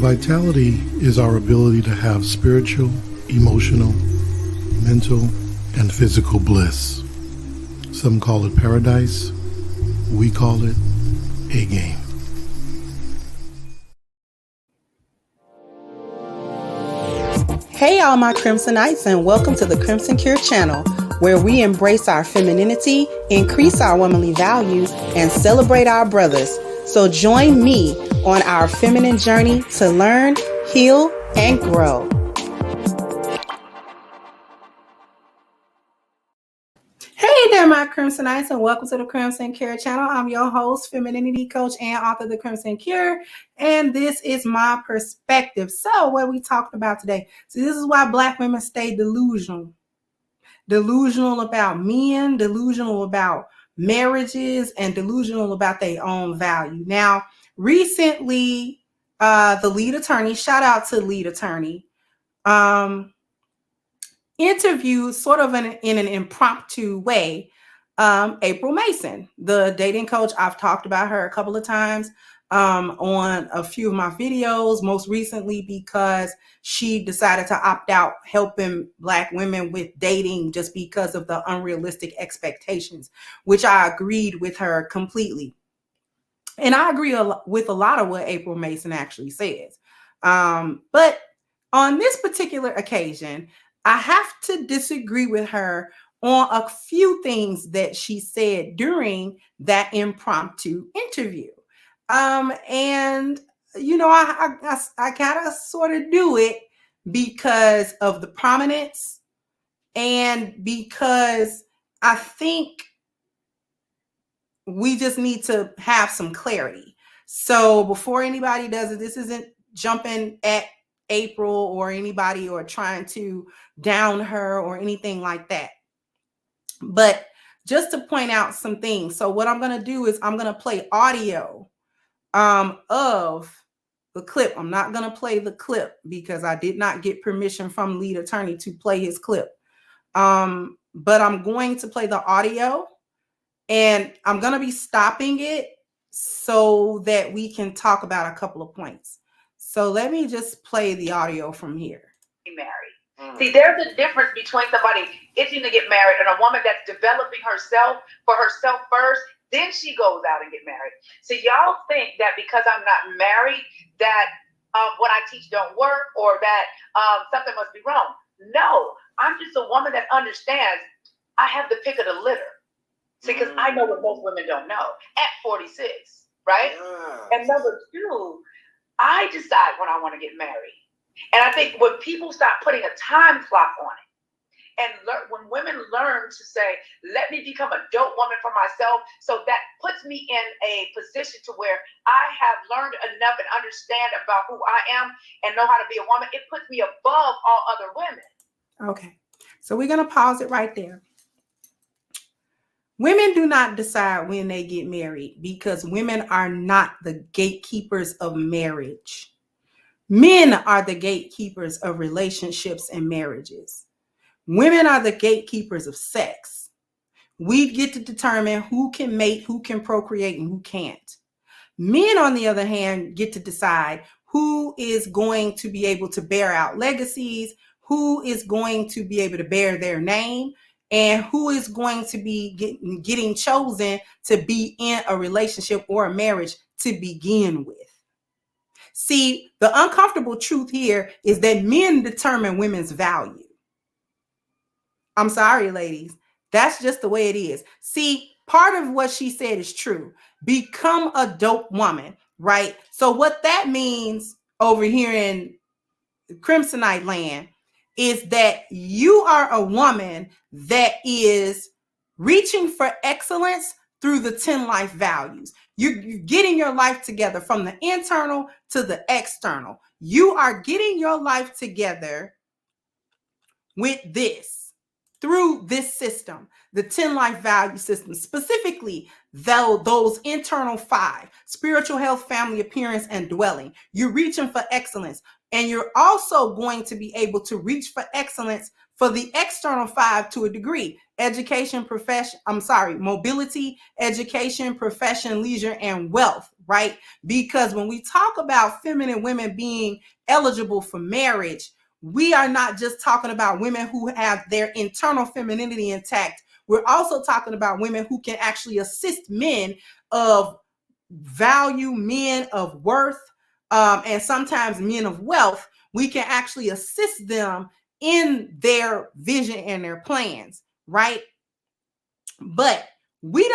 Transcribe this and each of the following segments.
Vitality is our ability to have spiritual, emotional, mental, and physical bliss. Some call it paradise. We call it a game. Hey all my Crimsonites, and welcome to the Crimson Cure channel, where we embrace our femininity, increase our womanly values, and celebrate our brothers. So join me on our feminine journey to learn, heal, and grow. Hey there, my Crimsonites, and welcome to the Crimson Cure channel. I'm your host, femininity coach, and author of the Crimson Cure, and this is my perspective. So, what are we talking about today? So, this is why Black women stay delusional. Delusional about men, delusional about marriages, and delusional about their own value. Now, recently, the lead attorney, shout out to lead attorney, interviewed sort of in an impromptu way April Mason, the dating coach. I've talked about her a couple of times on a few of my videos, most recently because she decided to opt out helping Black women with dating just because of the unrealistic expectations, which I agreed with her completely. And I agree with a lot of what April Mason actually says. But on this particular occasion, I have to disagree with her on a few things that she said during that impromptu interview. And, you know, I kind of sort of do it because of the prominence and because I think we just need to have some clarity. So before anybody does it, this isn't jumping at April or anybody or trying to down her or anything like that. But just to point out some things. So what I'm going to do is I'm going to play audio of the clip. I'm not going to play the clip because I did not get permission from lead attorney to play his clip. But I'm going to play the audio and I'm going to be stopping it so that we can talk about a couple of points. So let me just play the audio from here. Married. See, there's a difference between somebody itching to get married and a woman that's developing herself for herself first, then she goes out and get married. So y'all think that because I'm not married that what I teach don't work or that something must be wrong. No, I'm just a woman that understands I have the pick of the litter. See, because I know what most women don't know at 46, right? And number two, I decide when I want to get married. And I think when people start putting a time clock on it, and when women learn to say, let me become a dope woman for myself, so that puts me in a position to where I have learned enough and understand about who I am and know how to be a woman, it puts me above all other women. Okay, so we're going to pause it right there. Women do not decide when they get married because women are not the gatekeepers of marriage. Men are the gatekeepers of relationships and marriages. Women are the gatekeepers of sex. We get to determine who can mate, who can procreate, and who can't. Men, on the other hand, get to decide who is going to be able to bear out legacies, who is going to be able to bear their name, and who is going to be getting chosen to be in a relationship or a marriage to begin with. See, the uncomfortable truth here is that men determine women's value. I'm sorry, ladies. That's just the way it is. See, part of what she said is true. Become a dope woman, right? So what that means over here in Crimsonite land is that you are a woman that is reaching for excellence through the 10 life values. You're getting your life together from the internal to the external. You are getting your life together with this, through this system, the 10 life value system, specifically those internal 5, spiritual health, family, appearance, and dwelling. You're reaching for excellence. And you're also going to be able to reach for excellence for the external 5 to a degree. Education, mobility, education, profession, leisure, and wealth. right? Because when we talk about feminine women being eligible for marriage, we are not just talking about women who have their internal femininity intact. We're also talking about women who can actually assist men of value, men of worth, and sometimes men of wealth. We can actually assist them in their vision and their plans, right? But we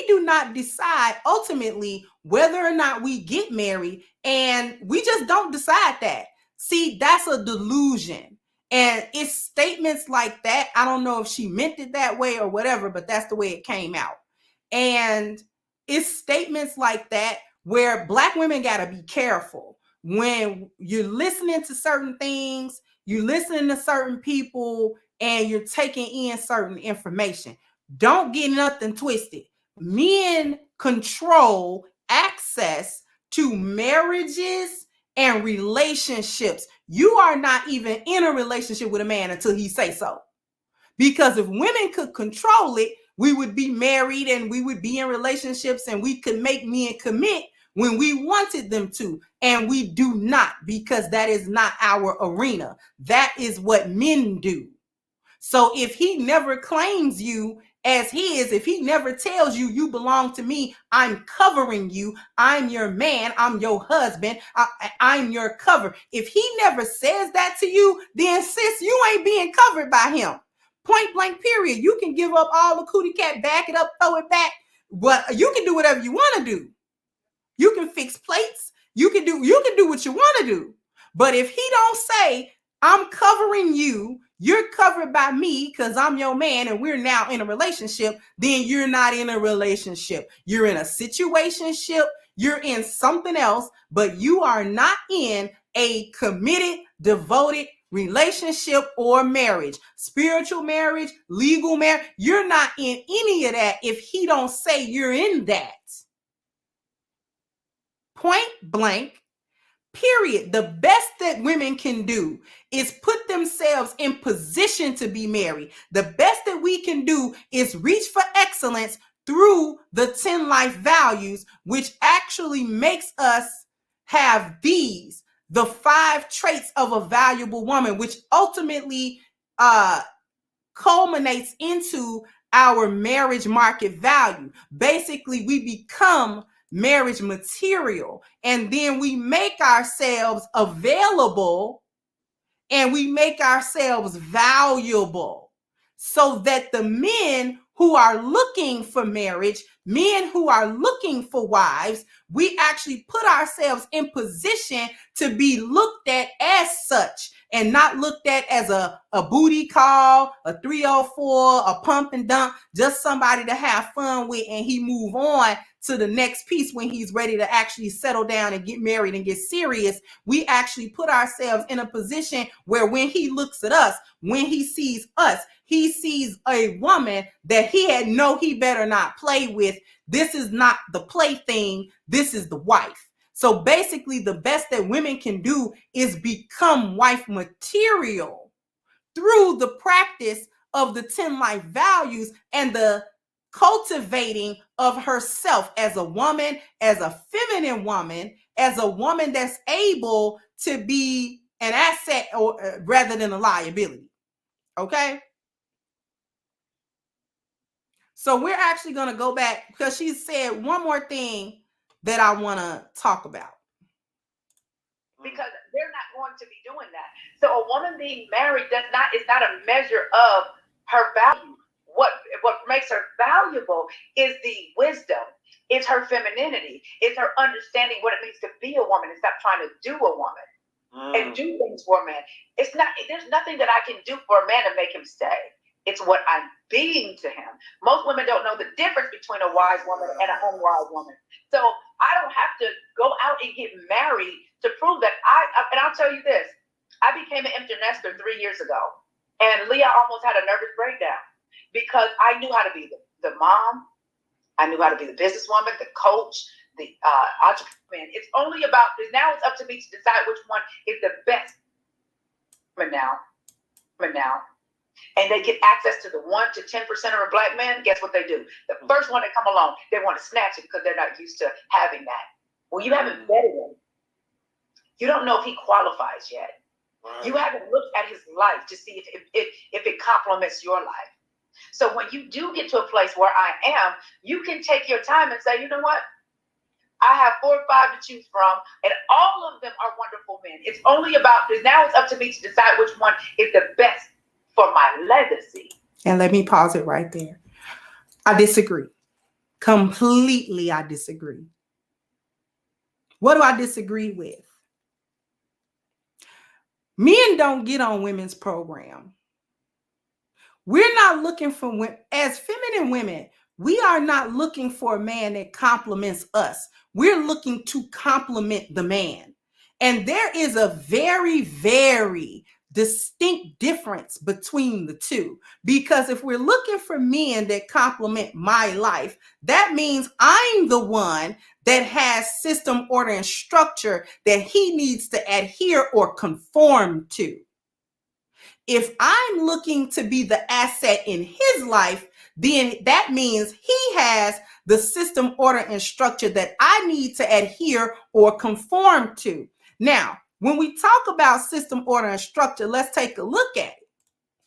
do not decide ultimately whether or not we get married, and we just don't decide that. See, that's a delusion. And it's statements like that. I don't know if she meant it that way or whatever, but that's the way it came out. And it's statements like that where Black women got to be careful when you're listening to certain things, you're listening to certain people, and you're taking in certain information. Don't get nothing twisted. Men control access to marriages and relationships. You are not even in a relationship with a man until he say so. Because if women could control it, we would be married and we would be in relationships and we could make men commit when we wanted them to. And we do not, because that is not our arena. That is what men do. So if he never claims you as his, if he never tells you you belong to me, I'm covering you, I'm your man, I'm your husband, I'm your cover. If he never says that to you, then sis, you ain't being covered by him. Point blank, period. You can give up all the cootie cat, back it up, throw it back, but you can do whatever you want to do. You can fix plates. You can do what you want to do. But if he don't say, I'm covering you, you're covered by me because I'm your man and we're now in a relationship, then you're not in a relationship. You're in a situationship. You're in something else, but you are not in a committed, devoted relationship or marriage. Spiritual marriage, legal marriage. You're not in any of that if he don't say you're in that. Point blank, period. The best that women can do is put themselves in position to be married. The best that we can do is reach for excellence through the 10 life values, which actually makes us have the 5 traits of a valuable woman, which ultimately culminates into our marriage market value. Basically, we become marriage material, and then we make ourselves available and we make ourselves valuable so that the men who are looking for marriage, men who are looking for wives, we actually put ourselves in position to be looked at as such and not looked at as a booty call, a 304, a pump and dump, just somebody to have fun with and he move on to the next piece when he's ready to actually settle down and get married and get serious. We actually put ourselves in a position where when he looks at us, when he sees us, he sees a woman that he better not play with. This is not the plaything. This is the wife. So basically, the best that women can do is become wife material through the practice of the 10 life values and the cultivating of herself as a woman, as a feminine woman, as a woman that's able to be an asset or rather than a liability. Okay? So we're actually going to go back because she said one more thing that I want to talk about. Because they're not going to be doing that. So a woman being married is not a measure of her value. What makes her valuable is the wisdom. It's her femininity. It's her understanding what it means to be a woman and stop trying to do a woman and do things for a man. There's nothing that I can do for a man to make him stay. It's what I'm being to him. Most women don't know the difference between a wise woman and an unwise woman. So I don't have to go out and get married to prove that and I'll tell you this, I became an empty nester 3 years ago. And Leah almost had a nervous breakdown because I knew how to be the mom. I knew how to be the businesswoman, the coach, the entrepreneur. It's only about, now it's up to me to decide which one is the best. Now. And they get access to the 1 to 10% of a Black man, guess what they do? The first one that come along, they want to snatch it because they're not used to having that. Well, you haven't vetted him. You don't know if he qualifies yet. Right. You haven't looked at his life to see if it complements your life. So when you do get to a place where I am, you can take your time and say, you know what? I have 4 or 5 to choose from, and all of them are wonderful men. It's only about, now it's up to me to decide which one is the best for my legacy. And let me pause it right there. I disagree. Completely, I disagree. What do I disagree with? Men don't get on women's program. We're not looking for women, as feminine women, we are not looking for a man that compliments us. We're looking to complement the man. And there is a very, very distinct difference between the two. Because if we're looking for men that complement my life, that means I'm the one that has system, order, and structure that he needs to adhere or conform to. If I'm looking to be the asset in his life, then that means he has the system, order, and structure that I need to adhere or conform to. Now, when we talk about system, order, and structure, let's take a look at it.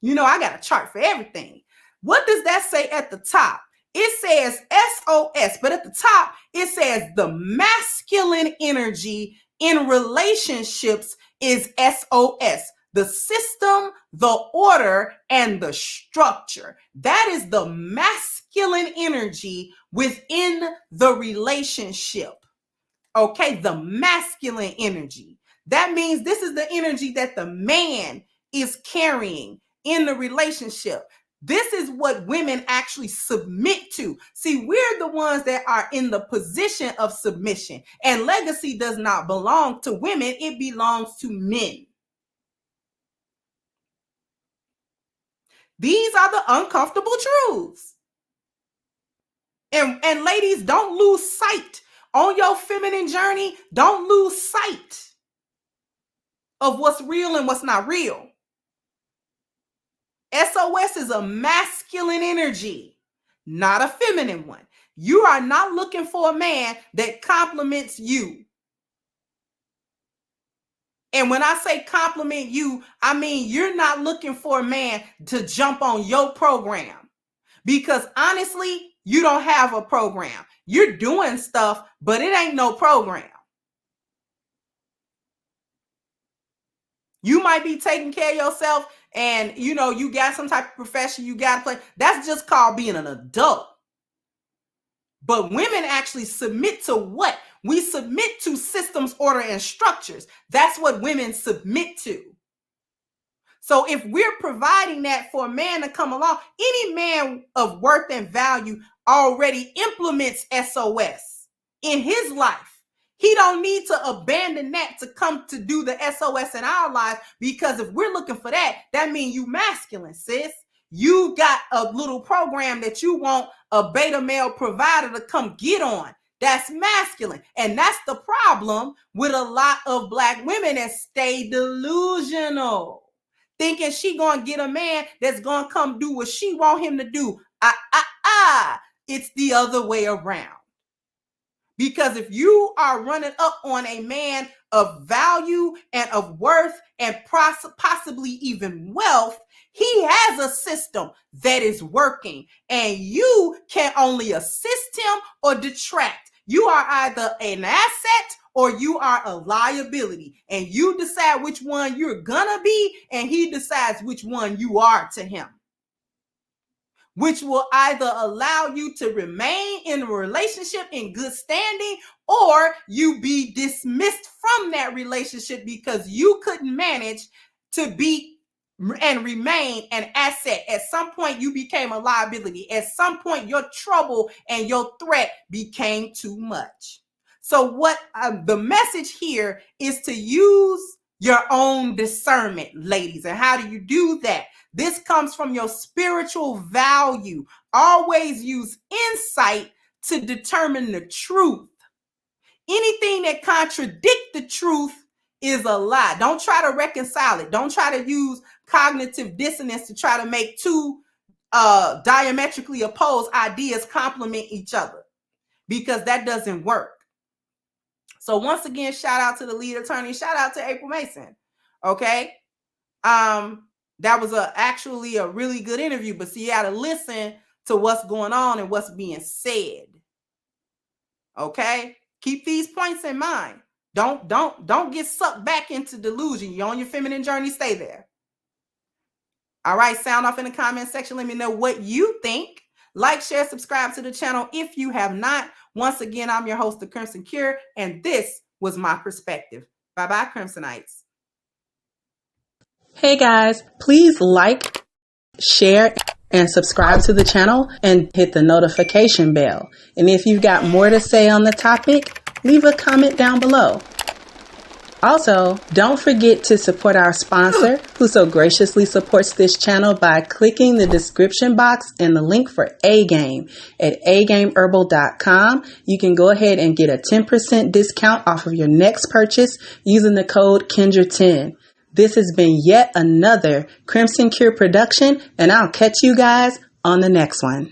You know, I got a chart for everything. What does that say at the top? It says SOS, but at the top, it says the masculine energy in relationships is SOS. The system, the order, and the structure. That is the masculine energy within the relationship. Okay, the masculine energy. That means this is the energy that the man is carrying in the relationship. This is what women actually submit to. See, we're the ones that are in the position of submission. And legacy does not belong to women, it belongs to men. These are the uncomfortable truths. And ladies, don't lose sight on your feminine journey. Don't lose sight of what's real and what's not real. SOS is a masculine energy, not a feminine one. You are not looking for a man that compliments you. And when I say compliment you, I mean you're not looking for a man to jump on your program. Because honestly, you don't have a program. You're doing stuff, but it ain't no program. You might be taking care of yourself and, you know, you got some type of profession you got to play. That's just called being an adult. But women actually submit to what? We submit to systems, order, and structures. That's what women submit to. So if we're providing that for a man to come along, any man of worth and value already implements SOS in his life. He don't need to abandon that to come to do the SOS in our lives, because if we're looking for that, that means you masculine, sis. You got a little program that you want a beta male provider to come get on. That's masculine. And that's the problem with a lot of Black women that stay delusional. Thinking she gonna get a man that's gonna come do what she want him to do. It's the other way around. Because if you are running up on a man of value and of worth and possibly even wealth, he has a system that is working, and you can only assist him or detract. You are either an asset or you are a liability, and you decide which one you're gonna be, and he decides which one you are to him, which will either allow you to remain in a relationship in good standing, or you be dismissed from that relationship because you couldn't manage to be and remain an asset. At some point, you became a liability. At some point, your trouble and your threat became too much. So what the message here is to use your own discernment, ladies. And how do you do that? This comes from your spiritual value. Always use insight to determine the truth. Anything that contradicts the truth is a lie. Don't try to reconcile it. Don't try to use cognitive dissonance to try to make two diametrically opposed ideas complement each other, because that doesn't work. So once again, shout out to the lead attorney. Shout out to April Mason. Okay. That was actually a really good interview, but see, you got to listen to what's going on and what's being said. Okay. Keep these points in mind. Don't get sucked back into delusion. You're on your feminine journey. Stay there. All right. Sound off in the comment section. Let me know what you think. Like, share, subscribe to the channel if you have not. Once again, I'm your host, The Crimson Cure, and this was my perspective. Bye-bye, Crimsonites. Hey guys, please like, share, and subscribe to the channel and hit the notification bell. And if you've got more to say on the topic, leave a comment down below. Also, don't forget to support our sponsor who so graciously supports this channel by clicking the description box and the link for A-Game at agameherbal.com. You can go ahead and get a 10% discount off of your next purchase using the code Kendra10. This has been yet another Crimson Cure production, and I'll catch you guys on the next one.